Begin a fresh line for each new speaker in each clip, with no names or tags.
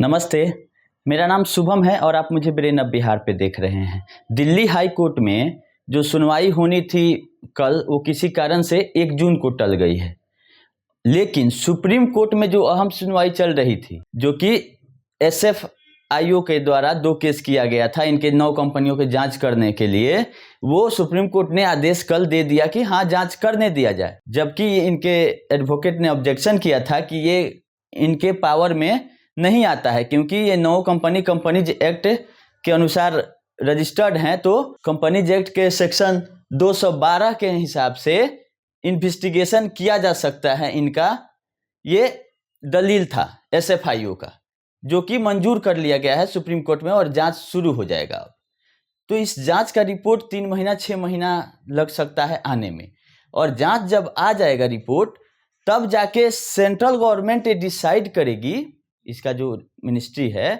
नमस्ते, मेरा नाम शुभम है और आप मुझे ब्रेन ऑफ बिहार पे देख रहे हैं। दिल्ली हाई कोर्ट में जो सुनवाई होनी थी कल, वो किसी कारण से 1 जून को टल गई है। लेकिन सुप्रीम कोर्ट में जो अहम सुनवाई चल रही थी, जो कि एसएफआईओ के द्वारा 2 केस किया गया था इनके 9 कंपनियों की जांच करने के लिए, वो सुप्रीम कोर्ट ने आदेश कल दे दिया कि हाँ, जांच करने दिया जाए। जबकि इनके एडवोकेट ने ऑब्जेक्शन किया था कि ये इनके पावर में नहीं आता है, क्योंकि ये 9 कंपनीज एक्ट के अनुसार रजिस्टर्ड हैं। तो कंपनीज एक्ट के सेक्शन 212 के हिसाब से इन्वेस्टिगेशन किया जा सकता है इनका। ये दलील था एसएफआईओ का, जो कि मंजूर कर लिया गया है सुप्रीम कोर्ट में और जांच शुरू हो जाएगा अब। तो इस जांच का रिपोर्ट 3 महीना 6 महीना लग सकता है आने में, और जांच जब आ जाएगा रिपोर्ट, तब जाके सेंट्रल गवर्नमेंट ये डिसाइड करेगी, इसका जो मिनिस्ट्री है,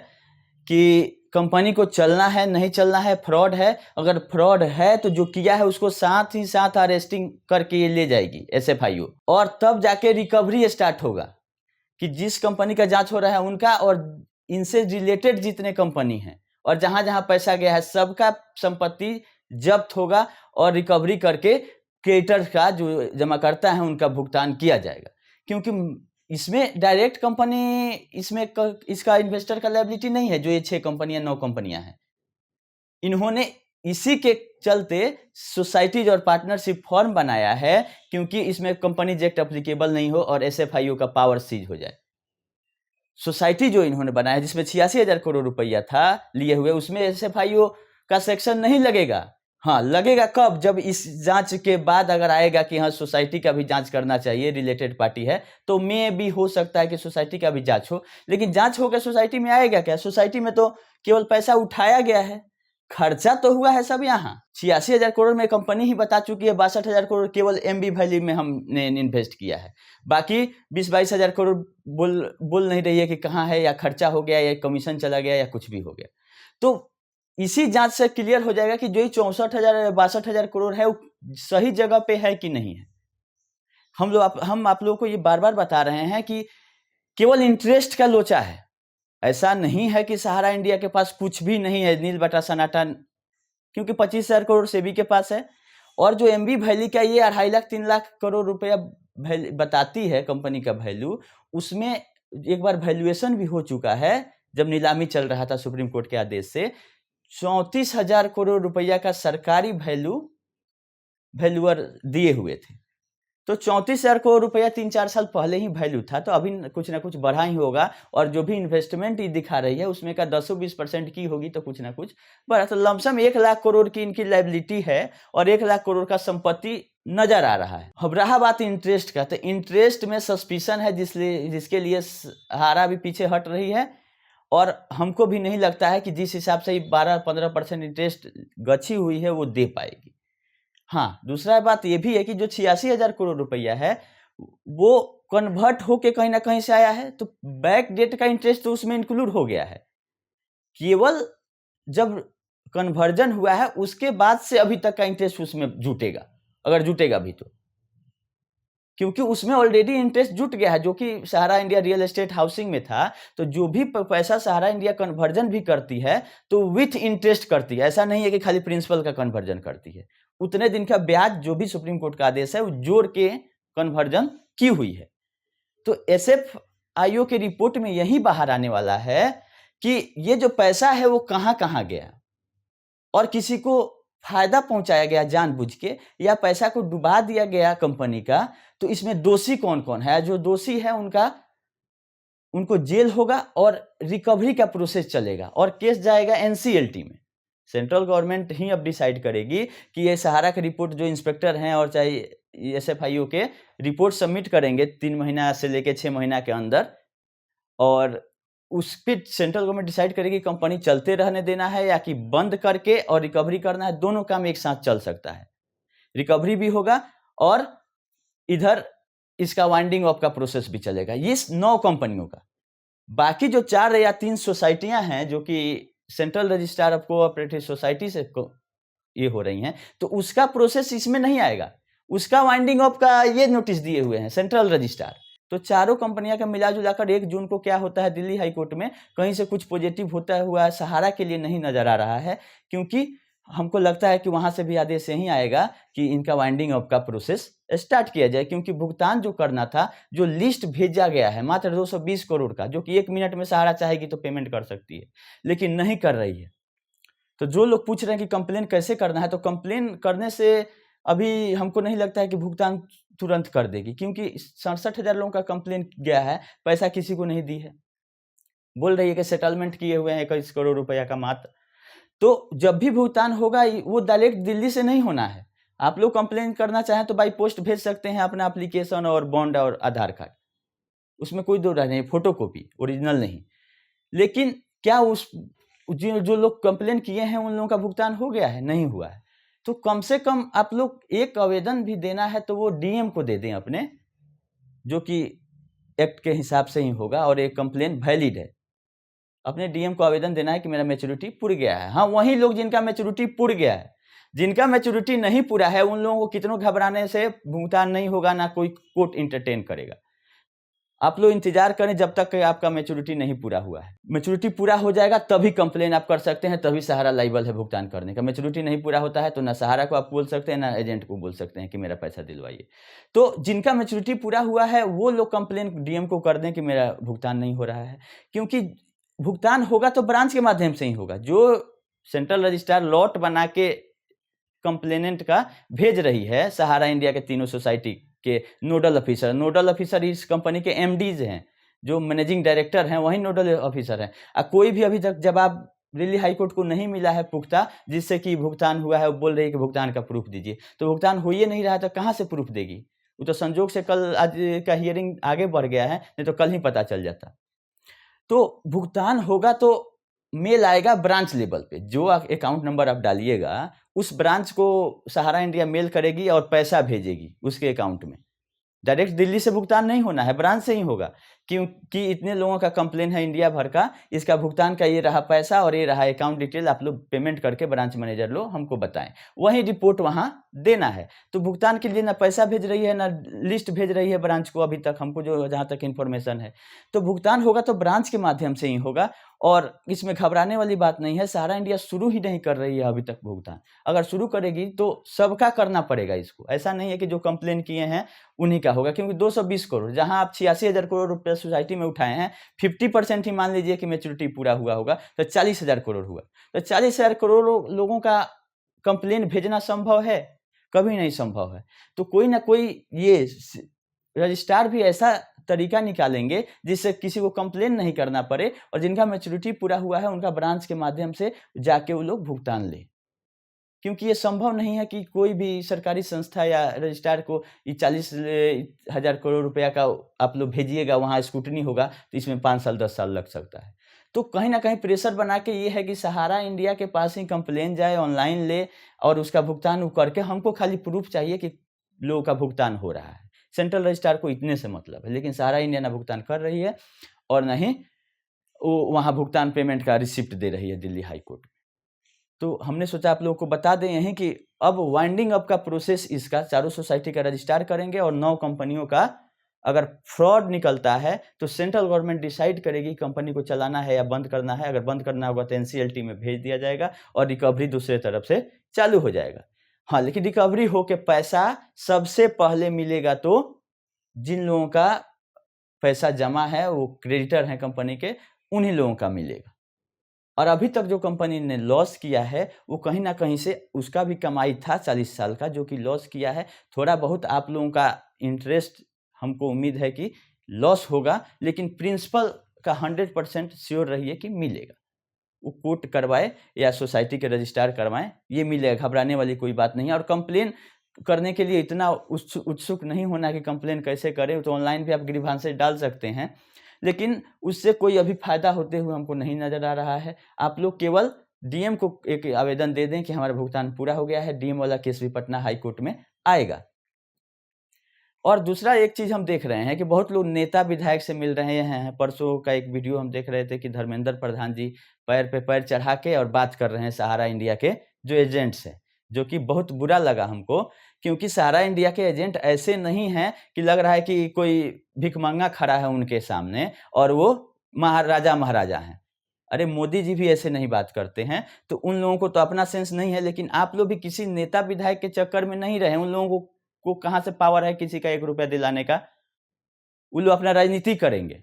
कि कंपनी को चलना है नहीं चलना है, फ्रॉड है। अगर फ्रॉड है तो जो किया है उसको साथ ही साथ अरेस्टिंग करके ये ले जाएगी एसएफआईओ, और तब जाके रिकवरी स्टार्ट होगा कि जिस कंपनी का जांच हो रहा है उनका और इनसे रिलेटेड जितने कंपनी हैं और जहां जहां पैसा गया है सबका संपत्ति जब्त होगा और रिकवरी करके क्रेडिटर्स का, जो जमा करता है, उनका भुगतान किया जाएगा। क्योंकि इसमें डायरेक्ट कंपनी, इसमें इसका इन्वेस्टर का लायबिलिटी नहीं है, जो ये 6 कंपनियां 9 कंपनियां हैं। इन्होंने इसी के चलते सोसाइटीज और पार्टनरशिप फॉर्म बनाया है, क्योंकि इसमें कंपनीज एक्ट एप्लीकेबल नहीं हो और एसएफआईओ का पावर सीज हो जाए। सोसाइटी जो इन्होंने बनाया है, जिसमें 86,000 करोड़ रुपया था लिए हुए, उसमें एसएफआईओ का सेक्शन नहीं लगेगा। हाँ, लगेगा कब? जब इस जांच के बाद अगर आएगा कि हाँ, सोसाइटी का भी जांच करना चाहिए, रिलेटेड पार्टी है, तो में भी हो सकता है कि सोसाइटी का भी जांच हो। लेकिन जांच होकर सोसाइटी में आएगा क्या? सोसाइटी में तो केवल पैसा उठाया गया है, खर्चा तो हुआ है सब यहाँ। 86,000 करोड़ में कंपनी ही बता चुकी है 62,000 करोड़ केवल एमबी वैली में हमने इन्वेस्ट किया है। बाकी 20-22,000 करोड़ बोल नहीं रही है कि कहाँ है, या खर्चा हो गया, या कमीशन चला गया, या कुछ भी हो गया। तो इसी जांच से क्लियर हो जाएगा कि जो 64,000 या 62,000 करोड़ है वो सही जगह पे है कि नहीं है। हम आप लोगों को ये बार बार बता रहे हैं कि केवल इंटरेस्ट का लोचा है। ऐसा नहीं है कि सहारा इंडिया के पास कुछ भी नहीं है, नील बटा सनातन, क्योंकि 25,000 करोड़ सेबी के पास है। और जो एमबी वैली का ये 2.5 लाख 3 लाख करोड़ रुपया बताती है कंपनी का वैल्यू, उसमें एक बार वैल्यूएशन भी हो चुका है। जब नीलामी चल रहा था सुप्रीम कोर्ट के आदेश से, 34,000 करोड़ रुपया का सरकारी वैल्यूअर दिए हुए थे। तो 34,000 करोड़ रुपया 3-4 साल पहले ही वैल्यू था, तो अभी कुछ ना कुछ बढ़ा ही होगा। और जो भी इन्वेस्टमेंट ही दिखा रही है उसमें का 10-20% की होगी, तो कुछ ना कुछ बढ़ा। तो लमसम 1 लाख करोड़ की इनकी लायबिलिटी है और 1 लाख करोड़ का संपत्ति नजर आ रहा है। अब रहा बात इंटरेस्ट का, तो इंटरेस्ट में सस्पिशन है, जिसके लिए सहारा भी पीछे हट रही है। और हमको भी नहीं लगता है कि जिस हिसाब से 12-15% इंटरेस्ट गछी हुई है वो दे पाएगी। हाँ, दूसरा बात ये भी है कि जो 86,000 करोड़ रुपया है वो कन्वर्ट होके कहीं ना कहीं से आया है, तो बैक डेट का इंटरेस्ट तो उसमें इंक्लूड हो गया है। केवल जब कन्वर्जन हुआ है उसके बाद से अभी तक का इंटरेस्ट उसमें जुटेगा, अगर जुटेगा भी तो, क्योंकि उसमें ऑलरेडी इंटरेस्ट जुट गया है, जो कि सहारा इंडिया रियल एस्टेट हाउसिंग में था। तो जो भी पैसा सहारा इंडिया कन्वर्जन भी करती है तो विथ इंटरेस्ट करती है, ऐसा नहीं है कि खाली प्रिंसिपल का कन्वर्जन करती है। उतने दिन का ब्याज जो भी सुप्रीम कोर्ट का आदेश है वो जोड़ के कन्वर्जन की हुई है। तो एसएफआईओ की रिपोर्ट में यही बाहर आने वाला है कि ये जो पैसा है वो कहां कहां गया, और किसी को फायदा पहुंचाया गया जानबूझ के, या पैसा को डुबा दिया गया कंपनी का। तो इसमें दोषी कौन कौन है? जो दोषी है उनको जेल होगा और रिकवरी का प्रोसेस चलेगा और केस जाएगा एनसीएलटी में। सेंट्रल गवर्नमेंट ही अब डिसाइड करेगी कि ये सहारा की रिपोर्ट, जो इंस्पेक्टर हैं और चाहे एसएफआईओ के रिपोर्ट सबमिट करेंगे 3 महीना से लेकर 6 महीना के अंदर, और उस पर सेंट्रल गवर्नमेंट डिसाइड करेगी कंपनी चलते रहने देना है या कि बंद करके और रिकवरी करना है। दोनों काम एक साथ चल सकता है, रिकवरी भी होगा और इधर इसका वाइंडिंग अप का प्रोसेस भी चलेगा। ये 9 कंपनियों का। बाकी जो 4 या 3 सोसाइटियां हैं जो कि central registrar of cooperative society से ये हो रही हैं, तो उसका प्रोसेस इसमें नहीं आएगा। उसका वाइंडिंग अप का ये नोटिस दिए हुए हैं सेंट्रल रजिस्ट्रार। तो चारों कंपनियां का मिला जुला कर 1 जून को क्या होता है दिल्ली हाई कोर्ट में, कहीं से कुछ पॉजिटिव होता हुआ सहारा के लिए नहीं नजर आ रहा है, क्योंकि हमको लगता है कि वहां से भी आदेश यही आएगा कि इनका वाइंडिंग अप का प्रोसेस स्टार्ट किया जाए, क्योंकि भुगतान जो करना था, जो लिस्ट भेजा गया है मात्र 220 करोड़ का, जो कि 1 मिनट में सहारा चाहेगी तो पेमेंट कर सकती है, लेकिन नहीं कर रही है। तो जो लोग पूछ रहे हैं कि कंप्लेन कैसे करना है, तो कंप्लेन करने से अभी हमको नहीं लगता है कि भुगतान तुरंत कर देगी, क्योंकि 67,000 लोगों का कंप्लेन गया है, पैसा किसी को नहीं दी है, बोल रही है कि सेटलमेंट किए हुए हैं 21 करोड़ रुपया का मात्र। तो जब भी भुगतान होगा वो डायरेक्ट दिल्ली से नहीं होना है। आप लोग कंप्लेन करना चाहें तो बाई पोस्ट भेज सकते हैं अपना एप्लीकेशन और बॉन्ड और आधार कार्ड, उसमें कोई दो राय नहीं, फोटो कॉपी, ओरिजिनल नहीं। लेकिन क्या उस जो लोग कंप्लेन किए हैं उन लोगों का भुगतान हो गया है? नहीं हुआ है। तो कम से कम आप लोग एक आवेदन भी देना है तो वो डीएम को दे दें अपने, जो कि एक्ट के हिसाब से ही होगा और एक कंप्लेन वैलिड है। अपने डीएम को आवेदन देना है कि मेरा मैच्योरिटी पुर गया है। हाँ, वही लोग जिनका मैच्योरिटी पुर गया है, जिनका मैच्योरिटी नहीं पूरा है, उन लोगों को कितनों घबराने से भुगतान नहीं होगा, ना कोई कोर्ट इंटरटेन करेगा। आप लोग इंतजार करें जब तक आपका मैच्योरिटी नहीं पूरा हुआ है। मैच्योरिटी पूरा हो जाएगा तभी कंप्लेन आप कर सकते हैं, तभी सहारा लायबल है भुगतान करने का। मैच्योरिटी नहीं पूरा होता है तो ना सहारा को आप बोल सकते हैं, ना एजेंट को बोल सकते हैं कि मेरा पैसा दिलवाइए। तो जिनका मैच्योरिटी पूरा हुआ है वो लोग कंप्लेन डीएम को कर दें कि मेरा भुगतान नहीं हो रहा है, क्योंकि भुगतान होगा तो ब्रांच के माध्यम से ही होगा। जो सेंट्रल रजिस्ट्रार लॉट बना के कंप्लेनेंट का भेज रही है सहारा इंडिया के तीनों सोसाइटी के नोडल ऑफिसर इस कंपनी के एमडीज हैं, जो मैनेजिंग डायरेक्टर हैं वही नोडल ऑफिसर हैं। कोई भी अभी तक जवाब दिल्ली हाई कोर्ट को नहीं मिला है पुख्ता, जिससे कि भुगतान हुआ है, वो बोल रही है कि भुगतान का प्रूफ दीजिए। तो भुगतान हो ही नहीं रहा तो कहाँ से प्रूफ देगी? वो तो संजोग से कल आज का हियरिंग आगे बढ़ गया है, नहीं तो कल ही पता चल जाता। तो भुगतान होगा तो मेल आएगा ब्रांच लेवल पे, जो अकाउंट नंबर आप डालिएगा उस ब्रांच को सहारा इंडिया मेल करेगी और पैसा भेजेगी उसके अकाउंट में। डायरेक्ट दिल्ली से भुगतान नहीं होना है, ब्रांच से ही होगा, क्योंकि इतने लोगों का कंप्लेन है इंडिया भर का, इसका भुगतान का ये रहा पैसा और ये रहा अकाउंट डिटेल, आप लोग पेमेंट करके ब्रांच मैनेजर लोग हमको बताएं, वही रिपोर्ट वहां देना है। तो भुगतान के लिए ना पैसा भेज रही है ना लिस्ट भेज रही है ब्रांच को, अभी तक हमको जो जहाँ तक इन्फॉर्मेशन है। तो भुगतान होगा तो ब्रांच के माध्यम से ही होगा, और इसमें घबराने वाली बात नहीं है। सहारा इंडिया शुरू ही नहीं कर रही है अभी तक भुगतान, अगर शुरू करेगी तो सबका करना पड़ेगा इसको। ऐसा नहीं है कि जो कंप्लेन किए हैं उन्हीं का होगा, क्योंकि 220 करोड़ जहां आप 86,000 करोड़ रुपए सोसाइटी में उठाए हैं, 50% ही मान लीजिए कि मैच्योरिटी पूरा हुआ होगा तो 40,000 करोड़ हुआ। तो 40,000 करोड़ लोगों का कंप्लेन भेजना संभव है? कभी नहीं संभव है। तो कोई ना कोई ये रजिस्ट्रार भी ऐसा तरीका निकालेंगे जिससे किसी को कंप्लेन नहीं करना पड़े, और जिनका मैच्योरिटी पूरा हुआ है उनका ब्रांच के माध्यम से जाके वो लोग भुगतान ले। क्योंकि ये संभव नहीं है कि कोई भी सरकारी संस्था या रजिस्ट्रार को ये 40,000 करोड़ रुपया का आप लोग भेजिएगा, वहाँ स्क्रूटनी होगा तो इसमें 5 साल 10 साल लग सकता है। तो कहीं ना कहीं प्रेशर बना के ये है कि सहारा इंडिया के पास ही कंप्लेन जाए, ऑनलाइन ले और उसका भुगतान करके, हमको खाली प्रूफ चाहिए कि लोगों का भुगतान हो रहा है। सेंट्रल रजिस्ट्रार को इतने से मतलब है, लेकिन सहारा इंडिया ना भुगतान कर रही है और न ही वो वहाँ भुगतान पेमेंट का रिसिप्ट दे रही है दिल्ली हाई कोर्ट में। तो हमने सोचा आप लोगों को बता दें यहीं कि अब वाइंडिंग अप का प्रोसेस इसका चारों सोसाइटी का रजिस्ट्रार करेंगे, और 9 कंपनियों का अगर फ्रॉड निकलता है तो सेंट्रल गवर्नमेंट डिसाइड करेगी कंपनी को चलाना है या बंद करना है। अगर बंद करना होगा तो एनसीएलटी में भेज दिया जाएगा और रिकवरी दूसरे तरफ से चालू हो जाएगा। हाँ, लेकिन रिकवरी होके पैसा सबसे पहले मिलेगा तो जिन लोगों का पैसा जमा है, वो क्रेडिटर हैं कंपनी के, उन्हीं लोगों का मिलेगा। और अभी तक जो कंपनी ने लॉस किया है वो कहीं ना कहीं से उसका भी कमाई था 40 साल का, जो कि लॉस किया है। थोड़ा बहुत आप लोगों का इंटरेस्ट हमको उम्मीद है कि लॉस होगा, लेकिन प्रिंसिपल का 100% श्योर रहिए कि मिलेगा। वो कोर्ट करवाए या सोसाइटी के रजिस्ट्रार करवाएं, ये मिलेगा, घबराने वाली कोई बात नहीं है। और कंप्लेन करने के लिए इतना उत्सुक नहीं होना कि कंप्लेन कैसे करें, तो ऑनलाइन भी आप ग्रीवांसेस डाल सकते हैं, लेकिन उससे कोई अभी फायदा होते हुए हमको नहीं नजर आ रहा है। आप लोग केवल डीएम को एक आवेदन दे दें कि हमारा भुगतान पूरा हो गया है। डीएम वाला केस भी पटना हाई कोर्ट में आएगा। और दूसरा एक चीज हम देख रहे हैं कि बहुत लोग नेता विधायक से मिल रहे हैं। परसों का एक वीडियो हम देख रहे थे कि धर्मेंद्र प्रधान जी पैर पे पैर चढ़ा के और बात कर रहे हैं सहारा इंडिया के जो एजेंट्स हैं, जो कि बहुत बुरा लगा हमको, क्योंकि सहारा इंडिया के एजेंट ऐसे नहीं हैं कि लग रहा है कि कोई भिखमंगा खड़ा है उनके सामने और वो महाराजा महाराजा हैं। अरे मोदी जी भी ऐसे नहीं बात करते हैं, तो उन लोगों को तो अपना सेंस नहीं है। लेकिन आप लोग भी किसी नेता विधायक के चक्कर में नहीं रहे। उन लोगों को कहाँ से पावर है किसी का 1 रुपया दिलाने का? वो लोग अपना राजनीति करेंगे।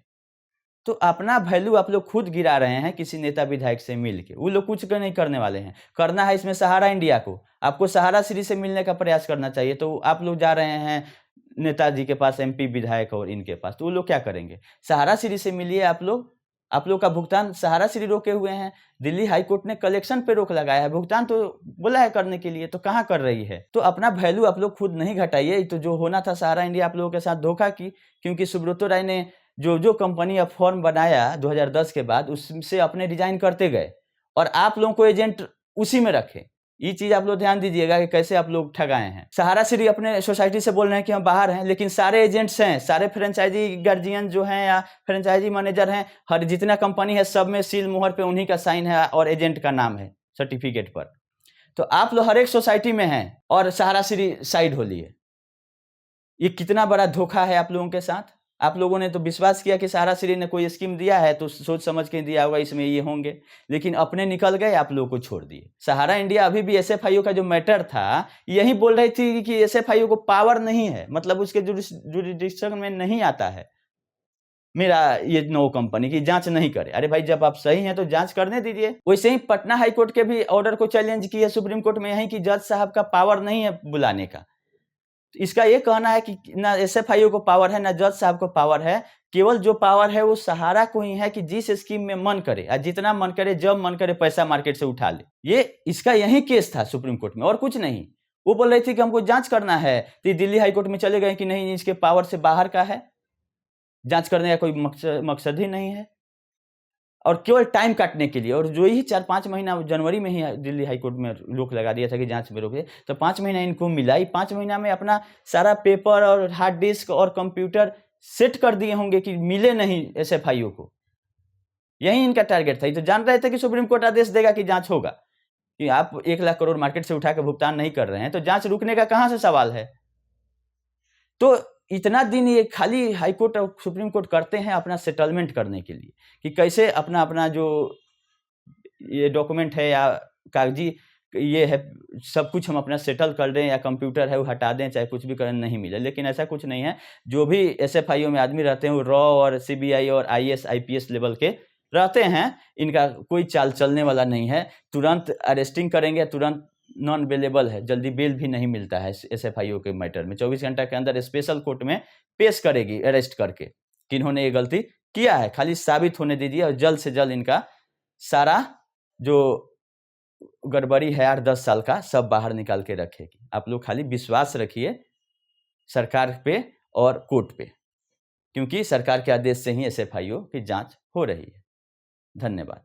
तो अपना वैल्यू आप लोग खुद गिरा रहे हैं किसी नेता विधायक से मिल के। वो लोग कुछ नहीं करने वाले हैं। करना है इसमें सहारा इंडिया को, आपको सहारा श्री से मिलने का प्रयास करना चाहिए। तो आप लोग जा रहे हैं नेताजी के पास, एमपी विधायक और इनके पास, तो वो लोग क्या करेंगे? सहारा श्री से मिलिए आप लोग। आप लोग का भुगतान सहारा श्री रोके हुए हैं। दिल्ली हाई कोर्ट ने कलेक्शन पे रोक लगाया है, भुगतान तो बोला है करने के लिए, तो कहाँ कर रही है? तो अपना वैल्यू आप लोग खुद नहीं घटाइए। तो जो होना था, सहारा इंडिया आप लोगों के साथ धोखा की, क्योंकि सुब्रतो राय ने जो कंपनी अब फॉर्म बनाया 2010 के बाद, उससे अपने डिजाइन करते गए और आप लोगों को एजेंट उसी में रखे। ये चीज आप लोग ध्यान दीजिएगा कि कैसे आप लोग ठगाए हैं। सहारा श्री अपने सोसाइटी से बोल रहे हैं कि हम बाहर हैं, लेकिन सारे एजेंट्स हैं, सारे फ्रेंचाइजी गार्जियन जो हैं या फ्रेंचाइजी मैनेजर हैं, हर जितना कंपनी है सब में सील मुहर पे उन्हीं का साइन है और एजेंट का नाम है सर्टिफिकेट पर। तो आप लोग हर एक सोसाइटी में हैं और सहारा श्री साइड हो लिए। ये कितना बड़ा धोखा है आप लोगों के साथ। आप लोगों ने तो विश्वास किया कि सहारा श्री ने कोई स्कीम दिया है तो सोच समझ के दिया होगा, इसमें ये होंगे, लेकिन अपने निकल गए, आप लोगों को छोड़ दिए। सहारा इंडिया अभी भी एसएफआईओ का जो मैटर था, यही बोल रही थी कि एसएफआईओ को पावर नहीं है, मतलब उसके जुरिडिक्शन में नहीं आता है मेरा ये नो कंपनी की जांच नहीं करे। अरे भाई, जब आप सही हैं तो जांच करने दीजिए। वैसे ही पटना हाई कोर्ट के भी ऑर्डर को चैलेंज किया सुप्रीम कोर्ट में, यही कि जज साहब का पावर नहीं है बुलाने का। इसका ये कहना है कि ना एसएफआईओ को पावर है ना जज साहब को पावर है। केवल जो पावर है वो सहारा को ही है कि जिस स्कीम में मन करे और जितना मन करे जब मन करे पैसा मार्केट से उठा ले। ये इसका यही केस था सुप्रीम कोर्ट में और कुछ नहीं। वो बोल रही थी कि हमको जांच करना है, तो दिल्ली हाई कोर्ट में चले गए कि नहीं, इसके पावर से बाहर का है, जांच करने का कोई मकसद ही नहीं है, और केवल टाइम काटने के लिए। और जो ही 4-5 महीना जनवरी में ही दिल्ली हाई कोर्ट में रोक लगा दिया था कि जांच में रोके, तो 5 महीना इनको मिला ही। 5 महीना में अपना सारा पेपर और हार्ड डिस्क और कंप्यूटर सेट कर दिए होंगे कि मिले नहीं एसएफआईओ को। यही इनका टारगेट था। ये तो जान रहे थे कि सुप्रीम कोर्ट आदेश देगा कि जांच होगा, कि आप 1 लाख करोड़ मार्केट से उठा के भुगतान नहीं कर रहे हैं, तो जांच रुकने का कहां से सवाल है? तो इतना दिन ये खाली हाई कोर्ट और सुप्रीम कोर्ट करते हैं अपना सेटलमेंट करने के लिए, कि कैसे अपना जो ये डॉक्यूमेंट है या कागजी ये है सब कुछ हम अपना सेटल कर दें, या कंप्यूटर है वो हटा दें, चाहे कुछ भी करें, नहीं मिले। लेकिन ऐसा कुछ नहीं है। जो भी एसएफआईओ में आदमी रहते हैं वो रॉ और सीबीआई और आईएएस आईपीएस लेवल के रहते हैं। इनका कोई चाल चलने वाला नहीं है। तुरंत अरेस्टिंग करेंगे, तुरंत नॉन बेलेबल है, जल्दी बेल भी नहीं मिलता है एसएफआईओ के मैटर में। 24 घंटा के अंदर स्पेशल कोर्ट में पेश करेगी अरेस्ट करके कि इन्होंने ये गलती किया है। खाली साबित होने दीजिए और जल्द से जल्द इनका सारा जो गड़बड़ी है 8-10 साल का सब बाहर निकाल के रखेगी। आप लोग खाली विश्वास रखिए सरकार पे और कोर्ट पे, क्योंकि सरकार के आदेश से ही एसएफआईओ की जांच हो रही है। धन्यवाद।